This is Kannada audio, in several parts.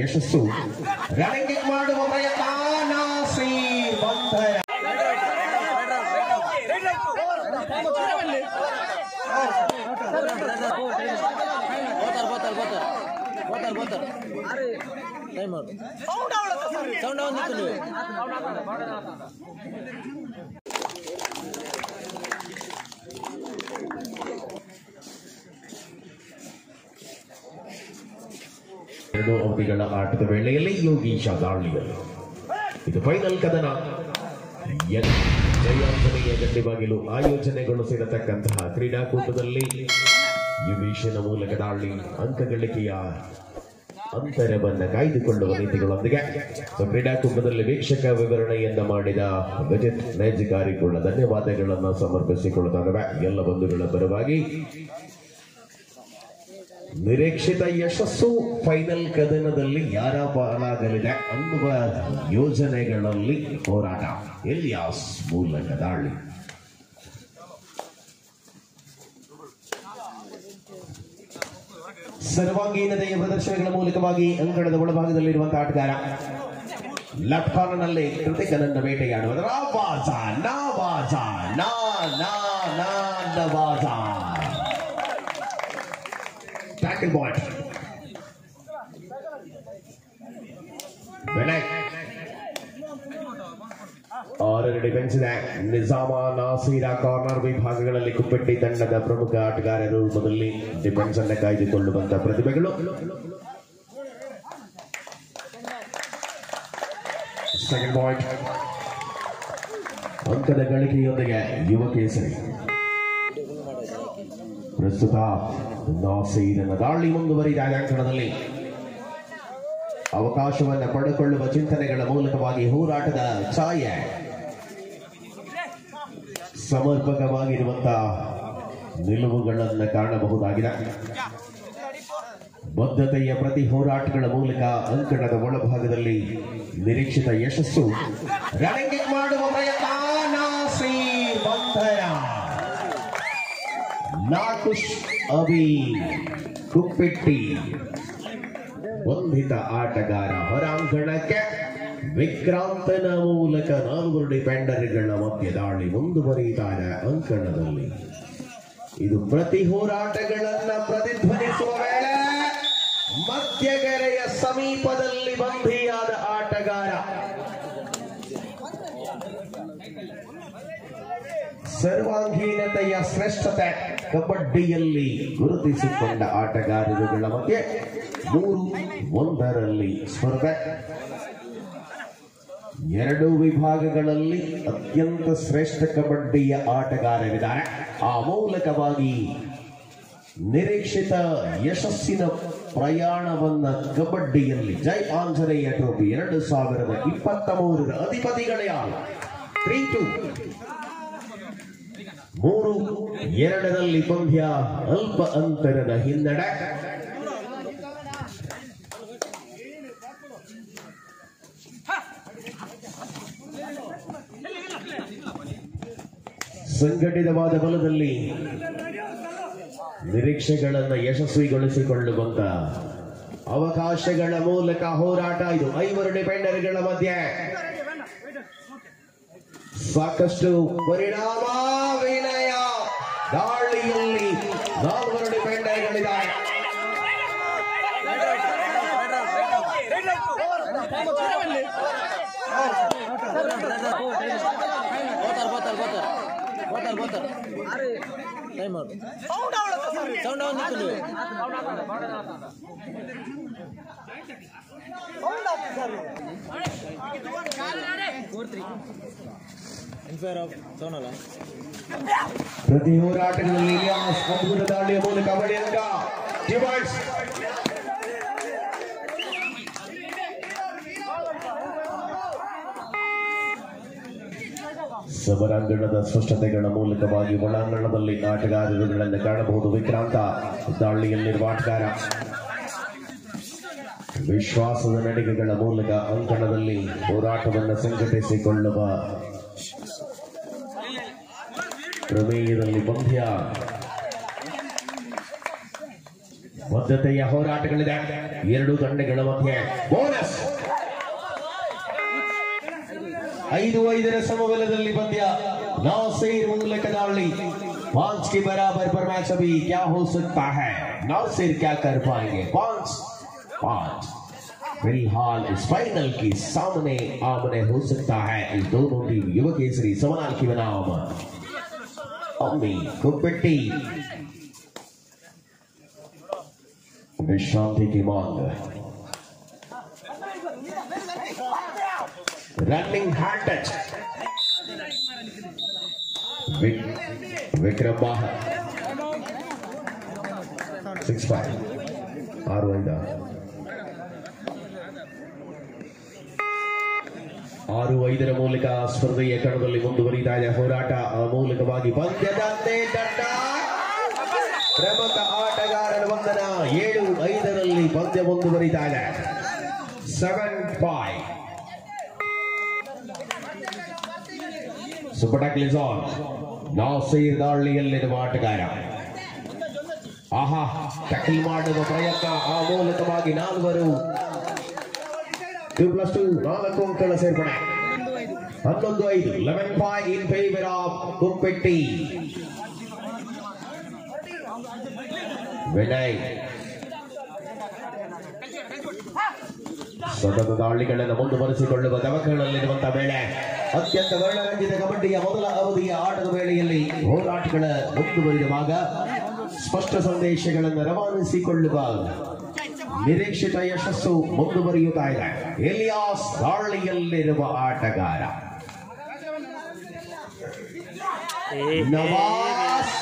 ಯಶಸ್ಸು ರನ್ನಿಂಗ್ ಮಾಡುವ ಪ್ರಯತ್ನ ಎರಡು ಅವಧಿಗಳ ಆಟದ ವೇಳೆಯಲ್ಲಿ ಯೋಗೀಶ ದಾಳಿಯಲ್ಲಿ ಇದು ಫೈನಲ್ ಕದನ. ಜಯಾಂಜನೇಯ ಗಂಡಿಬಾಗಿಲು ಆಯೋಜನೆಗೊಳಿಸಿರತಕ್ಕಂತಹ ಕ್ರೀಡಾಕೂಟದಲ್ಲಿ ಯೋಗೀಶನ ಮೂಲಕ ದಾಳಿ ಅಂಕ ಗಳಿಕೆಯ ಅಂತರವನ್ನು ಕಾಯ್ದುಕೊಳ್ಳುವ ನೀತಿಗಳೊಂದಿಗೆ ಕ್ರೀಡಾಕೂಟದಲ್ಲಿ ವೀಕ್ಷಕ ವಿವರಣೆಯಿಂದ ಮಾಡಿದ ಬಜೆಟ್ ನೇಜಿಕಾರಿ ಕೂಡ ಧನ್ಯವಾದಗಳನ್ನು ಸಮರ್ಪಿಸಿಕೊಳ್ಳುತ್ತಾರೆ. ಎಲ್ಲ ಬಂಧುಗಳ ಪರವಾಗಿ ನಿರೀಕ್ಷಿತ ಯಶಸ್ಸು ಫೈನಲ್ ಕದನದಲ್ಲಿ ಯಾರ ಪಾಲಾಗಲಿದೆ ಅನ್ನುವ ಯೋಜನೆಗಳಲ್ಲಿ ಹೋರಾಟ. ಎಲಿಯಾಸ್ ಮೂಲಕ ದಾಳಿ. ಸರ್ವಾಂಗೀನತೆಯ ಪ್ರದರ್ಶನಗಳ ಮೂಲಕವಾಗಿ ಅಂಕಣದ ಒಳಭಾಗದಲ್ಲಿರುವಂತಹ ಆಟಗಾರ ಲೆಫ್ಟ್ ಕಾರ್ನರ್ನಲ್ಲಿ ಕೃತಿಕನನ್ನ ಬೇಟೆಯಾಡುವುದರ tackle point. ಆರರ ಡಿಫೆನ್ಸ್ ಇದೆ. ನಿಜಾಮ ನಾಸೀರ ಕಾರ್ನರ್ ವಿಭಾಗಗಳಲ್ಲಿ ಕುಪ್ಪೆಟ್ಟಿ ತಂಡದ ಪ್ರಮುಖ ಆಟಗಾರರ ರೂಪದಲ್ಲಿ ಡಿಫೆನ್ಸ್ ಅನ್ನು ಕಾಯ್ದುಕೊಳ್ಳುವಂತಹ ಪ್ರತಿಭೆಗಳು. ಸೆಕೆಂಡ್ ಪಾಯಿಂಟ್ ಅಂಕದ ಗಳಿಕೆಯೊಂದಿಗೆ ಯುವಕೇಸರಿ. ಪ್ರಸ್ತುತ ನಾಸೀರನ ದಾಳಿ ಮುಂದುವರಿದ ಅಂಕಣದಲ್ಲಿ ಅವಕಾಶವನ್ನು ಪಡೆದುಕೊಳ್ಳುವ ಚಿಂತನೆಗಳ ಮೂಲಕವಾಗಿ ಹೋರಾಟದ ಛಾಯೆ ಸಮರ್ಪಕವಾಗಿರುವಂತಹ ನಿಲುವುಗಳನ್ನು ಕಾಣಬಹುದಾಗಿದೆ. ಬದ್ಧತೆಯ ಪ್ರತಿ ಹೋರಾಟಗಳ ಮೂಲಕ ಅಂಕಣದ ಒಳಭಾಗದಲ್ಲಿ ನಿರೀಕ್ಷಿತ ಯಶಸ್ಸು. ರನ್ನಿಂಗ್ ಮಾಡುವ ಪ್ರಯತ್ನ ನಾಕುಶ್ ಅಬಿ ಕುಪ್ಪೆಟ್ಟಿ ಬಂಧಿತ ಆಟಗಾರ ಹೊರಾಂಗಣಕ್ಕೆ ವಿಕ್ರಾಂತನ ಮೂಲಕ 4 ಡಿಫೆಂಡರ್ಗಳ ಮಧ್ಯೆ ದಾಳಿ ಮುಂದುವರಿಯುತ್ತಾರೆ ಅಂಕಣದಲ್ಲಿ. ಇದು ಪ್ರತಿ ಹೋರಾಟಗಳನ್ನ ಪ್ರತಿಧ್ವನಿಸುವ ವೇಳೆ ಮಧ್ಯಗೆರೆಯ ಸಮೀಪದಲ್ಲಿ ಬಂಧಿಯಾದ ಆಟಗಾರ ಸರ್ವಾಂಗೀನತೆಯ ಶ್ರೇಷ್ಠತೆ ಕಬಡ್ಡಿಯಲ್ಲಿ ಗುರುತಿಸಿಕೊಂಡ ಆಟಗಾರರುಗಳ ಮಧ್ಯೆ 3-1 ಸ್ಪರ್ಧೆ. 2 ವಿಭಾಗಗಳಲ್ಲಿ ಅತ್ಯಂತ ಶ್ರೇಷ್ಠ ಕಬಡ್ಡಿಯ ಆಟಗಾರರಿದ್ದಾರೆ. ಆ ಮೂಲಕವಾಗಿ ನಿರೀಕ್ಷಿತ ಯಶಸ್ಸಿನ ಪ್ರಯಾಣವನ್ನ ಕಬಡ್ಡಿಯಲ್ಲಿ ಜೈ ಆಂಜನೇಯ ಟ್ರೋಫಿ 2023ರ ಅಧಿಪತಿಗಳೇ 3-2 3-2 ಪಂದ್ಯ ಅಲ್ಪ ಅಂತರದ ಹಿನ್ನಡೆ. ಸಂಘಟಿತವಾದ ಬಲದಲ್ಲಿ ನಿರೀಕ್ಷೆಗಳನ್ನು ಯಶಸ್ವಿಗೊಳಿಸಿಕೊಳ್ಳುವಂತ ಅವಕಾಶಗಳ ಮೂಲಕ ಹೋರಾಟ. ಇದು 5 ಡಿಫೆಂಡರ್ಗಳ ಮಧ್ಯೆ ಸಾಕಷ್ಟು ಪರಿಣಾಮ. ವಿನಯ ದಾಳಿಯಲ್ಲಿ 4 ಡಿಫೆಂಡರ್ಗಳಿದ್ದಾರೆ. ಪ್ರತಿ ಹೋರಾಟಗಳಲ್ಲಿ ಅದ್ಭುತ ದಾಳಿಯ ಮೂಲಕ ಬಳಿಯಂಗ ಸಮರಾಂಗಣದ ಸ್ಪಷ್ಟತೆಗಳ ಮೂಲಕವಾಗಿ ಒಳಾಂಗಣದಲ್ಲಿ ಆಟಗಾರರುಗಳನ್ನು ಕಾಣಬಹುದು. ವಿಕ್ರಾಂತ ದಾಳಿಯಲ್ಲಿರುವ ಆಟಗಾರ ವಿಶ್ವಾಸದ ನಡಿಗೆಗಳ ಮೂಲಕ ಅಂಕಣದಲ್ಲಿ ಹೋರಾಟವನ್ನು ಸಂಘಟಿಸಿಕೊಳ್ಳುವ ಪ್ರಮೇಯದಲ್ಲಿ ಪಂದ್ಯ ಬದ್ಧತೆಯ ಹೋರಾಟಗಳಿದೆ ಎರಡು ತಂಡಗಳ ಮಧ್ಯೆ. ಬೋನಸ್ 5-5 ಸಮಬಲದಲ್ಲಿ ಪಂದ್ಯ. नासिर ಮೂಲಕ ದಾಳಿ. 5 के बराबर पर मैच अभी क्या हो सकता है? नासिर क्या कर पाएंगे? 5 फिलहाल इस फाइनल की सामने आमने हो सकता है इस दोनों टीम युवकेसरी सवनाल की बनाम अम्मी कुप्पेट्टी विश्रांति की मांग. रनिंग हैंड टच विक्रम बाहर 6-5 6-5 ಮೂಲಕ ಸ್ಪರ್ಧೆಯ ಕಣದಲ್ಲಿ ಮುಂದುವರಿತಾ ಇದೆ ಹೋರಾಟ. ಆ ಮೂಲಕವಾಗಿ ಪಂದ್ಯದಂತೆ ದಂಡ. ಪ್ರಮುಖ ಆಟಗಾರರ ಬಂಧನ. 7-5 ಪಂದ್ಯ ಮುಂದುವರಿತಾ ಇದೆ. 7-5 super tackle is on. Nasir ದಾಳಿಯಲ್ಲಿರುವ ಆಟಗಾರ. ಆಹಾ, ಟ್ಯಾಕಲ್ ಮಾಡುವ ಪ್ರಯತ್ನ. ಆ ಮೂಲಕವಾಗಿ 4 2+2 4 ಅಂಕಗಳ ಸೇರ್ಪಡೆ. 11-5 11-5 in favour of Kuppetty. Vinay ಸತತ ದಾಳಿಗಳನ್ನು ಮುಂದುವರಿಸಿಕೊಳ್ಳುವ ತವಕಗಳಲ್ಲಿರುವಂತಹ ವೇಳೆ ಅತ್ಯಂತ ವರ್ಣರಂಜಿತ ಕಬಡ್ಡಿಯ ಮೊದಲ ಅವಧಿಯ ಆಟದ ವೇಳೆಯಲ್ಲಿ ಹೋರಾಟಗಳ ಮುಂದುವರಿಯುವಾಗ ಸ್ಪಷ್ಟ ಸಂದೇಶಗಳನ್ನು ರವಾನಿಸಿಕೊಳ್ಳುವ ನಿರೀಕ್ಷಿತ ಯಶಸ್ಸು ಮುಂದುವರಿಯುತ್ತಾ ಇದೆ. ಎಲಿಯಾಸ್ ದಾಳಿಯಲ್ಲಿರುವ ಆಟಗಾರ. ನವಾಸ್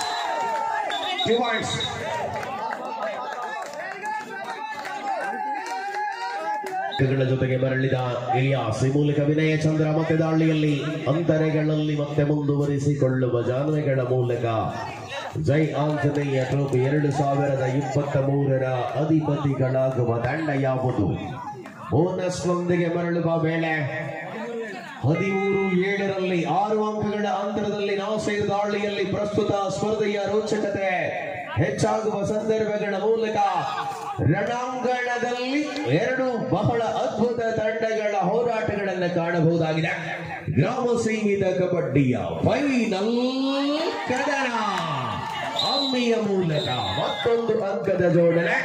ಜೊತೆಗೆ ಮರಳಿದ ಇಲಿಯಾಸ್. ಈ ಮೂಲಕ ವಿನಯ ಚಂದ್ರ ಮತ್ತೆ ದಾಳಿಯಲ್ಲಿ ಅಂತರಗಳಲ್ಲಿ ಮತ್ತೆ ಮುಂದುವರಿಸಿಕೊಳ್ಳುವ ಜಾನ್ವೆಗಳ ಮೂಲಕ ಜೈ ಆಂಜನೇಯ ಟ್ರೋಫಿ 2023ರ ಅಧಿಪತಿಗಳಾಗುವ ತಂಡ ಯಾವುದು? ಬೋನಸ್ ನೊಂದಿಗೆ ಮರಳುವ ವೇಳೆ 13-7 6 ಅಂಕಗಳ ಅಂತರದಲ್ಲಿ ನಾಸಿರ್ ದಾಳಿಯಲ್ಲಿ ಪ್ರಸ್ತುತ ಸ್ಪರ್ಧೆಯ ರೋಚಕತೆ ಹೆಚ್ಚಾಗುವ ಸಂದರ್ಭಗಳ ಮೂಲಕ ರಣಾಂಗಣದಲ್ಲಿ 2 ಬಹಳ ಅದ್ಭುತ ತಂಡಗಳ ಹೋರಾಟಗಳನ್ನು ಕಾಣಬಹುದಾಗಿದೆ. ಗ್ರಾಮ ಸೀಮಿತ ಕಬಡ್ಡಿಯ ಫೈನಲ್ ಕದನ. ಅಮ್ಮಿಯ ಮೂಲಕ ಮತ್ತೊಂದು ಅಂಕದ ಜೋಡಣೆ.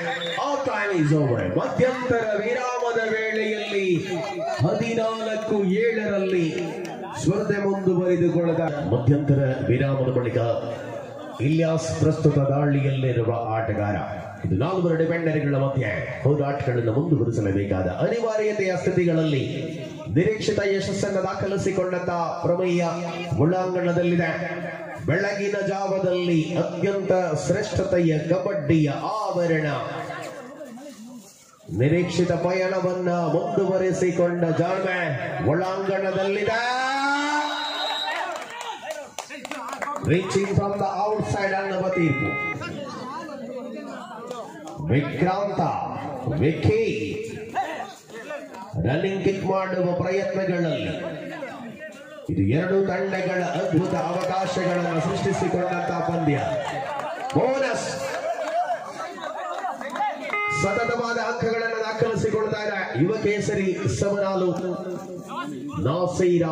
ಮಧ್ಯಂತರ ವಿರಾಮದ ವೇಳೆಯಲ್ಲಿ 14-7 ಸ್ಪರ್ಧೆ ಮುಂದುವರಿದುಕೊಳ್ಳದ ಮಧ್ಯಂತರ ವಿರಾಮದ ಬಳಿಕ ಇಲಿಯಾಸ್ ಪ್ರಸ್ತುತ ದಾಳಿಯಲ್ಲಿರುವ ಆಟಗಾರ. ಇದು 4 ಡಿಫೆಂಡರ್ಗಳ ಮಧ್ಯೆ ಹೋರಾಟಗಳನ್ನು ಮುಂದುವರಿಸಲೇಬೇಕಾದ ಅನಿವಾರ್ಯತೆಯ ಸ್ಥಿತಿಗಳಲ್ಲಿ ನಿರೀಕ್ಷಿತ ಯಶಸ್ಸನ್ನು ದಾಖಲಿಸಿಕೊಂಡಂತ ಪ್ರಮೇಯ ಒಳಾಂಗಣದಲ್ಲಿದೆ. ಬೆಳಗಿನ ಜಾವದಲ್ಲಿ ಅತ್ಯಂತ ಶ್ರೇಷ್ಠತೆಯ ಕಬಡ್ಡಿಯ ಆವರಣ. ನಿರೀಕ್ಷಿತ ಪಯಣವನ್ನ ಮುಂದುವರಿಸಿಕೊಂಡ ಜಾಣ್ಮೆ ಒಳಾಂಗಣದಲ್ಲಿದೆ. ರೀಚಿಂಗ್ ಫ್ರಮ್ ದ ಔಟ್ಸೈಡ್ ಅನ್ನುವ ತೀರ್ಪು. ವಿಕ್ರಾಂತ ವಿಕಿ ರನ್ನಿಂಗ್ ಕಿಕ್ ಮಾಡುವ ಪ್ರಯತ್ನಗಳಲ್ಲಿ ಇದು 2 ತಂಡಗಳ ಅದ್ಭುತ ಅವಕಾಶಗಳನ್ನು ಸೃಷ್ಟಿಸಿಕೊಂಡಂತಹ ಪಂದ್ಯ. ಬೋನಸ್ ಸತತವಾದ ಅಂಕಗಳನ್ನು ದಾಖಲಿಸಿಕೊಳ್ತಾ ಇದೆ ಯುವಕೇಸರಿ ಸವನಾಲು. ನಾಸೀರ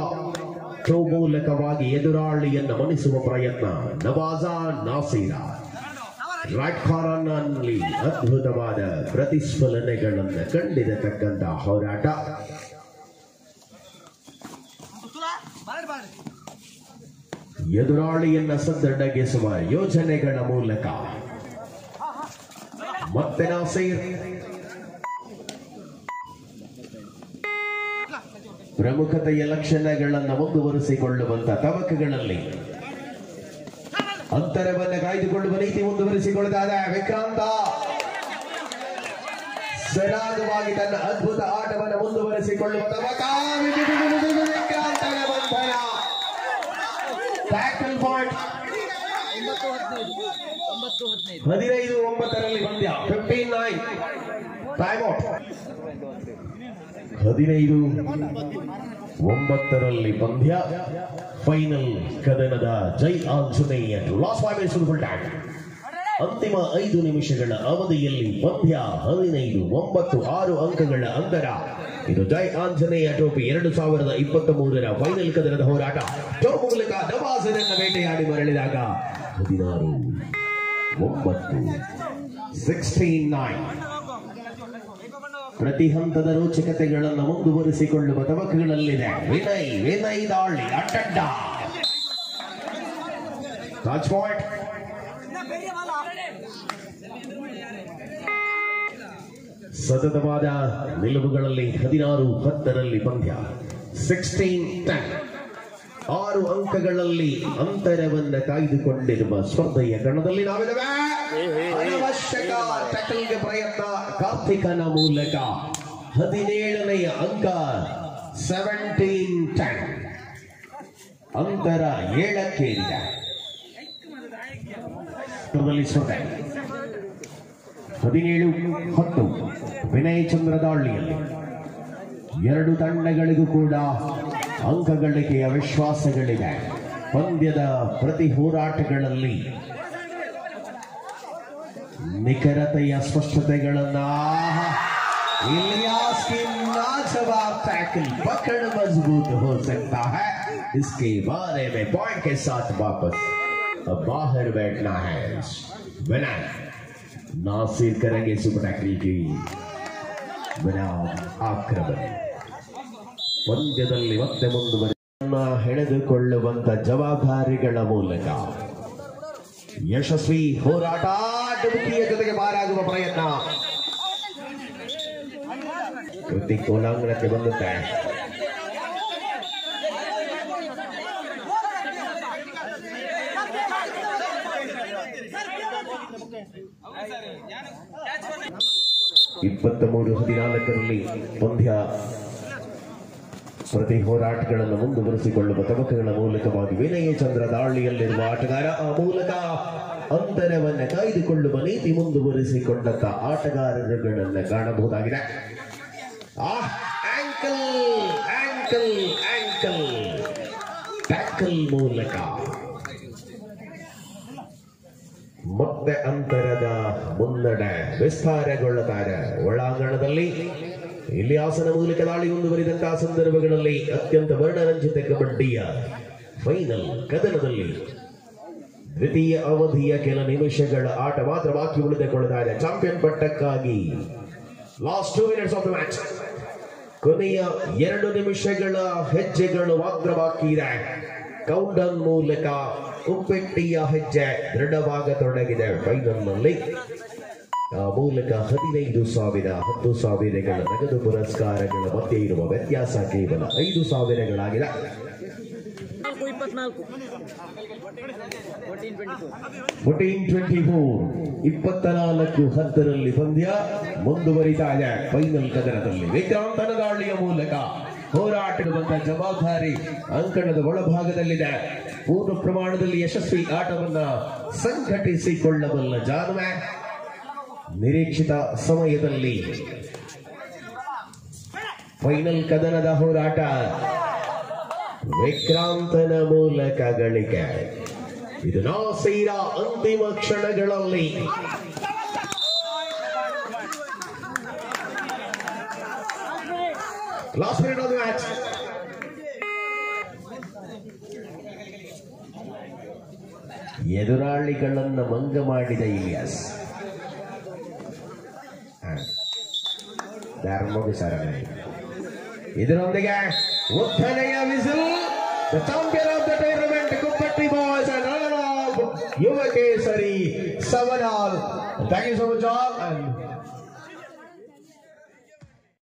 ಮೂಲಕವಾಗಿ ಎದುರಾಳಿಯನ್ನು ಮಣಿಸುವ ಪ್ರಯತ್ನ. ನವಾಜ ನಾಸೀರ ರೈಟ್ ಕಾರ್ನರ್ನಲ್ಲಿ ಅದ್ಭುತವಾದ ಪ್ರತಿಸ್ಫಲನೆಗಳನ್ನು ಕಂಡಿರತಕ್ಕಂಥ ಹೋರಾಟ. ಎದುರಾಳಿಯನ್ನ ಸದ್ದಡಗಿಸುವ ಯೋಜನೆಗಳ ಮೂಲಕ ಮತ್ತೆ ನಾಸೀರ್ ಪ್ರಮುಖತೆಯ ಲಕ್ಷಣಗಳನ್ನು ಮುಂದುವರಿಸಿಕೊಳ್ಳುವಂತ ತವಕಗಳಲ್ಲಿ ಅಂತರವನ್ನು ಕಾಯ್ದುಕೊಳ್ಳುವ ನೀತಿ ಮುಂದುವರಿಸಿಕೊಳ್ಳುತ್ತಾರೆ. ವಿಕ್ರಾಂತ ಸರಾಗವಾಗಿ ತನ್ನ ಅದ್ಭುತ ಆಟವನ್ನು ಮುಂದುವರಿಸಿಕೊಳ್ಳುವ ತವಕ. ವಿಕ್ರಾಂತನ ಬಂಧನ. Tackle point. 15-9 ಪಂದ್ಯ. 15-9 ಟೈಮ್ ಔಟ್. 15-9 ಪಂದ್ಯ. ಫೈನಲ್ ಕದನದ Jai Anjaneya. Last 5 minutes to the full time. ಅಂತಿಮ 5 ನಿಮಿಷಗಳ ಅವಧಿಯಲ್ಲಿ ಪಂದ್ಯ 15-9 6 ಅಂಕಗಳ ಅಂತರ. ಇದು ಜೈ ಆಂಜನೇಯ ಟ್ರೋಫಿ 2023ರ ಫೈನಲ್ ಕದನದ ಹೋರಾಟ. ಟೋಪ್ ಮೂಲಕ ನವಾಜರನ್ನ ಬೇಟೆಯಾಡಿ ಮರಳಿದಾಗ 16-9 16-9 ಪ್ರತಿ ಹಂತದ ರೋಚಕತೆಗಳನ್ನು ಮುಂದುವರಿಸಿಕೊಳ್ಳುವ ತವಕಗಳಲ್ಲಿದೆ. ವಿನಯ್ ದಾಳಿ ಅಡ್ಡಡ್ಡ ಟಚ್ ಪಾಯಿಂಟ್. ಸತತವಾದ ನಿಲುವುಗಳಲ್ಲಿ 16-10 ಪಂದ್ಯ. 16-10 6 ಅಂಕಗಳಲ್ಲಿ ಅಂತರವನ್ನು ಕಾಯ್ದುಕೊಂಡಿರುವ ಸ್ಪರ್ಧೆಯ ಕಣದಲ್ಲಿ ನಾವಿದ್ದೇವೆ. ಅನವಶ್ಯಕ ಟ್ಯಾಕಲ್ಗೆ ಪ್ರಯತ್ನ ಕಾರ್ತಿಕನ ಮೂಲಕ 17ನೇ ಅಂಕ. 17-10 ಅಂತರ 7ಕ್ಕೇರಿದೆ. ಸ್ಪರ್ಧೆ 17-10 ವಿನಯ್ ಚಂದ್ರ ದಾಳಿಯಲ್ಲಿ 2 ತಂಡಗಳಿಗೂ ಕೂಡ ಅಂಕ ಗಳಿಕೆಯ ವಿಶ್ವಾಸಗಳಿದೆ. ಪಂದ್ಯದ ಪ್ರತಿ ಹೋರಾಟಗಳಲ್ಲಿ ನಿಖರತೆಯ ಸ್ಪಷ್ಟತೆಗಳನ್ನ इलियास की लाजवाब टैकल पकड़ मजबूत हो सकता है. इसके बारे में पॉइंट के साथ वापस अब बाहर बैठना है. विनय नासिर करेंगे सुपर टैकल की बिना आक्रमण. ಪಂದ್ಯದಲ್ಲಿ ಮತ್ತೆ ಮುಂದುವರಿದ ಹೆಣೆದುಕೊಳ್ಳುವಂತ ಜವಾಬ್ದಾರಿಗಳ ಮೂಲಕ ಯಶಸ್ವಿ ಹೋರಾಟ. ಡುಬುಕಿಯ ಜೊತೆಗೆ ಬಾರಾಗುವ ಪ್ರಯತ್ನ. ಕೃತಿಕ್ ಒಳಾಂಗಣಕ್ಕೆ ಬಂದುತ್ತೆ. (23-14) ಪಂದ್ಯ ಪ್ರತಿ ಹೋರಾಟಗಳನ್ನು ಮುಂದುವರಿಸಿಕೊಳ್ಳುವ ತವಕಗಳ ಮೂಲಕವಾಗಿ ವಿನಯ ಚಂದ್ರ ದಾಳಿಯಲ್ಲಿರುವ ಆಟಗಾರ ಆ ಮೂಲಕ ಅಂತರವನ್ನು ಕಾಯ್ದುಕೊಳ್ಳುವ ನೀತಿ ಮುಂದುವರಿಸಿಕೊಂಡಂತ ಆಟಗಾರರುಗಳನ್ನು ಕಾಣಬಹುದಾಗಿದೆ. ಟ್ಯಾಕಲ್ ಮೂಲಕ ಮತ್ತೆ ಅಂತರದ ಮುನ್ನಡೆ ವಿಸ್ತಾರಗೊಳ್ಳುತ್ತಾರೆ. ಒಳಾಂಗಣದಲ್ಲಿ ಇಲಿಯಾಸನ ಮೂಲಕ ದಾಳಿ ಮುಂದುವರಿದಂತಹ ಸಂದರ್ಭಗಳಲ್ಲಿ ಅತ್ಯಂತ ವರ್ಣರಂಜಿತ ಕಬಡ್ಡಿಯ ಫೈನಲ್ ಕದನದಲ್ಲಿ ದ್ವಿತೀಯ ಅವಧಿಯ ಕೆಲ ನಿಮಿಷಗಳ ಆಟ ಮಾತ್ರ ಬಾಕಿ ಉಳಿದುಕೊಳ್ಳುತ್ತಾರೆ. ಚಾಂಪಿಯನ್ ಪಟ್ಟಕ್ಕಾಗಿ last 2 minutes of the match. ಕೊನೆಯ 2 ನಿಮಿಷಗಳ ಹೆಜ್ಜೆಗಳು ಮಾತ್ರ ಬಾಕಿ ಇದೆ. ಕೌಂಟನ್ ಮೂಲಕ ಕುಪ್ಪೆಟ್ಟಿಯ ಹೆಜ್ಜೆ ದೃಢವಾಗತೊಡಗಿದೆ. ಫೈನಲ್ನಲ್ಲಿ ಆ ಮೂಲಕ 15,000 10,000ಗಳ ನಗದು ಪುರಸ್ಕಾರಗಳ ಮಧ್ಯೆ ಇರುವ ವ್ಯತ್ಯಾಸ ಕೇವಲ 5,000ಗಳಾಗಿದೆ. 14-24 ಪಂದ್ಯ ಮುಂದುವರಿತಾ ಇದೆ. ಫೈನಲ್ ಕದನದಲ್ಲಿ ವಿಕ್ರಾಂತನ ದಾಳಿಯ ಮೂಲಕ ಹೋರಾಟದ ಜವಾಬ್ದಾರಿ ಅಂಕಣದ ಒಳಭಾಗದಲ್ಲಿದೆ. ಪೂರ್ಣ ಪ್ರಮಾಣದಲ್ಲಿ ಯಶಸ್ವಿ ಆಟವನ್ನ ಸಂಘಟಿಸಿಕೊಳ್ಳಬಲ್ಲ ಜಾನ್ವೆ ನಿರೀಕ್ಷಿತ ಸಮಯದಲ್ಲಿ ಫೈನಲ್ ಕದನದ ಹೋರಾಟ ವಿಕ್ರಾಂತನ ಮೂಲಕ ಗಳಿಕೆ. ಇದು ನಾಸೀರ ಅಂತಿಮ ಕ್ಷಣಗಳಲ್ಲಿ last minute of the match. ಎದುರಾಳಿಗಳನ್ನ ಮಂಗ ಮಾಡಿದ ಇಲಿಯಾಸ್ ಇದರೊಂದಿಗೆ ಉತ್ತನೆಯ whistle. The champion of the tournament, Kuppetty boys and runner-up Yuvakesari Savanal. Thank you so much all. And